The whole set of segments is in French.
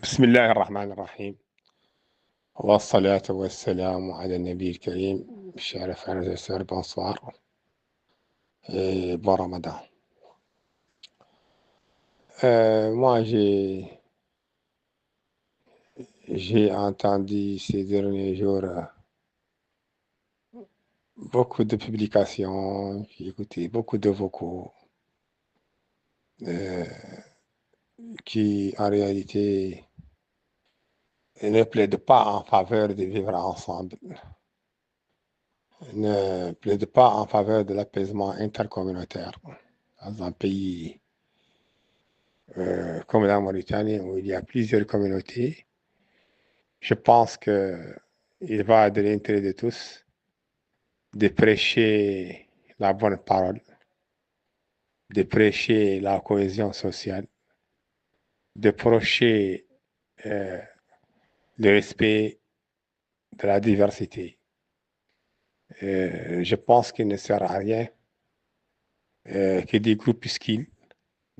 بسم الله الرحمن الرحيم والصلاة والسلام على النبي الكريم cher frères et sœurs bonsoir et bon Ramadan. Moi j'ai entendu ces derniers jours beaucoup de publications, j'ai écouté beaucoup de vocaux euh, qui en réalité ne plaident pas en faveur de vivre ensemble, ne plaident pas en faveur de l'apaisement intercommunautaire dans un pays comme la Mauritanie, où il y a plusieurs communautés. Je pense qu'il va de l'intérêt de tous de prêcher la bonne parole, de prêcher la cohésion sociale, de prêcher euh, le respect de la diversité. Je pense qu'il ne sert à rien que des groupuscules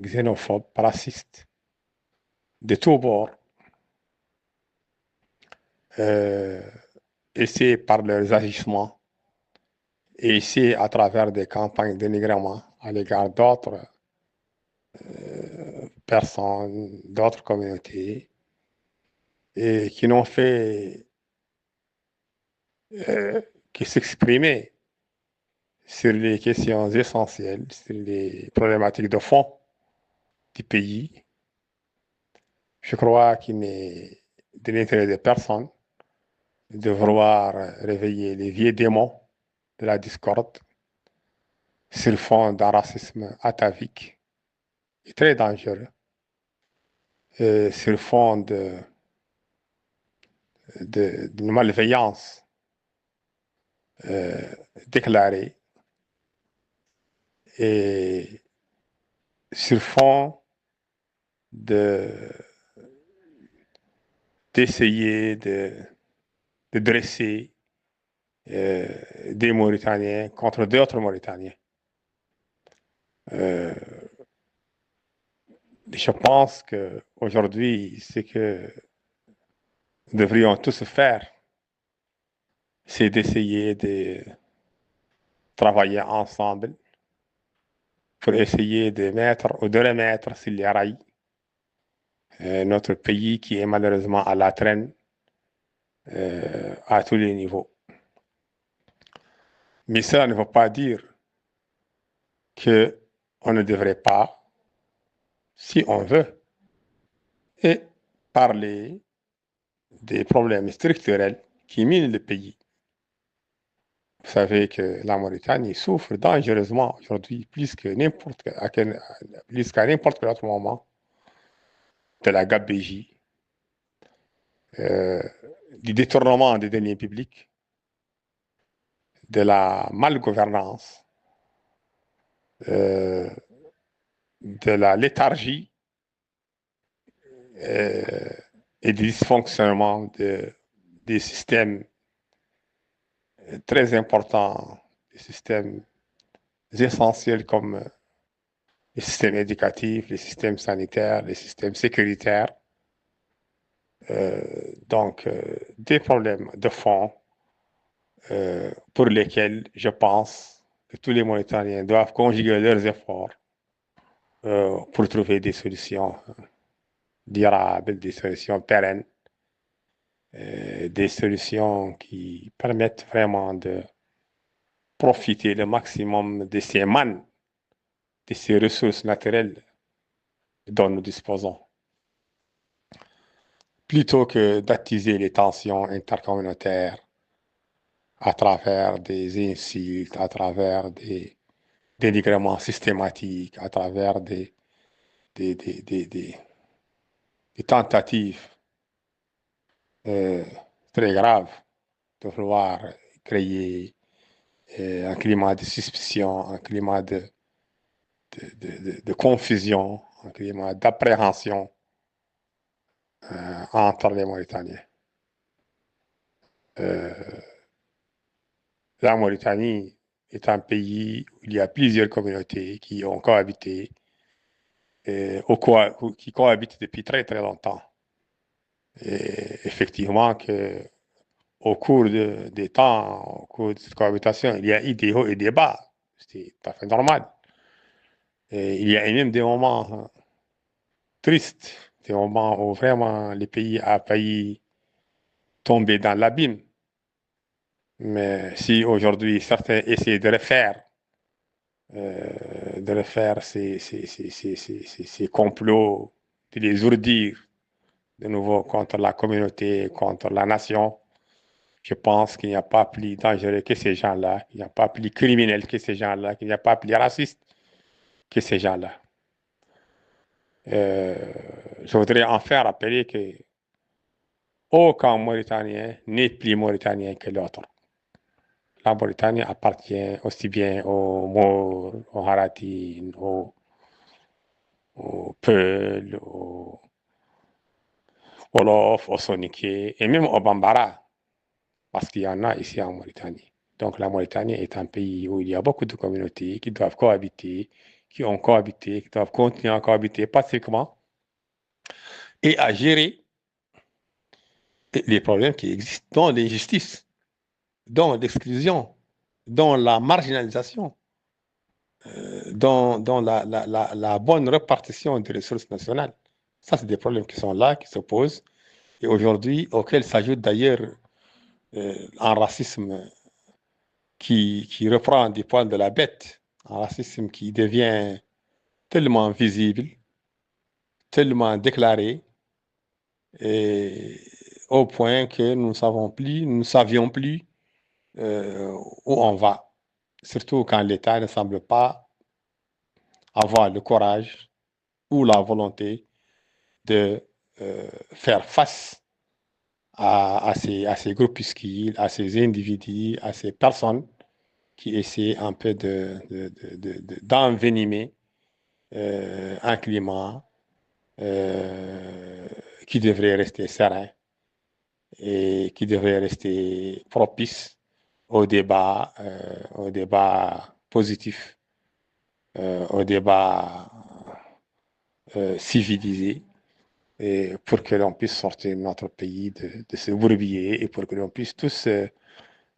xénophobes, racistes, de tous bords, essaient par leurs agissements et essaient à travers des campagnes de dénigrement à l'égard d'autres personnes, d'autres communautés, et qui n'ont fait que s'exprimer sur les questions essentielles, sur les problématiques de fond du pays. Je crois qu'il n'est de l'intérêt de personne de vouloir réveiller les vieux démons de la discorde sur le fond d'un racisme atavique et très dangereux, sur le fond d'une malveillance déclarée et sur fond d'essayer de dresser des Mauritaniens contre d'autres Mauritaniens. Je pense qu'aujourd'hui, ce que nous devrions tous faire, c'est d'essayer de travailler ensemble pour essayer de mettre ou de remettre sur les rails notre pays qui est malheureusement à la traîne à tous les niveaux. Mais cela ne veut pas dire qu'on ne devrait pas, si on veut, et parler des problèmes structurels qui minent le pays. Vous savez que la Mauritanie souffre dangereusement aujourd'hui, plus qu'à n'importe quel autre moment, de la gabegie, du détournement des deniers publics, de la malgouvernance, de la léthargie et du dysfonctionnement des systèmes très importants, des systèmes essentiels comme les systèmes éducatifs, les systèmes sanitaires, les systèmes sécuritaires. Donc, des problèmes de fond pour lesquels je pense que tous les Mauritaniens doivent conjuguer leurs efforts pour trouver des solutions durables, des solutions pérennes, des solutions qui permettent vraiment de profiter le maximum de ces mannes, de ces ressources naturelles dont nous disposons, plutôt que d'attiser les tensions intercommunautaires à travers des insultes, à travers des dénigrements systématiques, à travers des, des, des, des, des tentatives très graves de vouloir créer un climat de suspicion, un climat de confusion, un climat d'appréhension entre les Mauritaniens. La Mauritanie est un pays où il y a plusieurs communautés qui ont cohabité, qui cohabitent depuis très très longtemps. Et effectivement, au cours des temps, au cours de cette cohabitation, il y a eu des hauts et des bas. C'est tout à fait normal. Et il y a eu même des moments tristes, des moments où vraiment le pays a failli tomber dans l'abîme. Mais si aujourd'hui certains essaient de refaire ces complots, de les ourdir de nouveau contre la communauté, contre la nation, je pense qu'il n'y a pas plus dangereux que ces gens-là, il n'y a pas plus criminel que ces gens-là, qu'il n'y a pas plus raciste que ces gens-là. Euh, je voudrais enfin rappeler que aucun Mauritanien n'est plus Mauritanien que l'autre. La Mauritanie appartient aussi bien aux Maures, aux Haratines, aux Peuls, aux Wolof, aux Soninké et même aux Bambara, parce qu'il y en a ici en Mauritanie. Donc la Mauritanie est un pays où il y a beaucoup de communautés qui doivent cohabiter, qui ont cohabité, qui doivent continuer à cohabiter pacifiquement et à gérer les problèmes qui existent, dont l'injustice, dont l'exclusion, dont la marginalisation, dont la bonne répartition des ressources nationales. Ça, c'est des problèmes qui sont là, qui se posent, et aujourd'hui, auxquels s'ajoute d'ailleurs un racisme qui reprend des poils de la bête, un racisme qui devient tellement visible, tellement déclaré, et au point que nous ne savions plus où on va, surtout quand l'État ne semble pas avoir le courage ou la volonté de faire face à ces groupuscules, à ces individus, à ces personnes qui essaient un peu d'envenimer un climat euh, qui devrait rester serein et qui devrait rester propice au débat positif, au débat civilisé, et pour que l'on puisse sortir notre pays de ce bourbier et pour que l'on puisse tous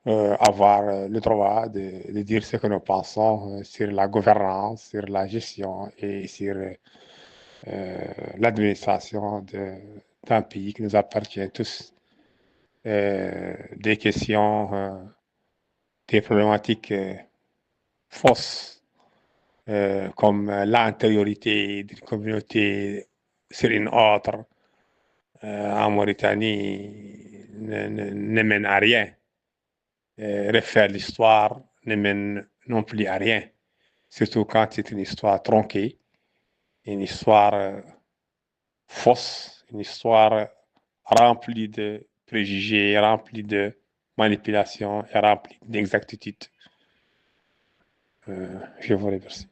avoir le droit de dire ce que nous pensons sur la gouvernance, sur la gestion et sur l'administration d'un pays qui nous appartient tous. Des questions, des problématiques fausses, comme l'antériorité d'une communauté sur une autre en Mauritanie ne mène à rien. Refaire l'histoire ne mène non plus à rien, surtout quand c'est une histoire tronquée, une histoire fausse, une histoire remplie de préjugés, remplie de manipulations et remplie d'inexactitudes. Je vous remercie.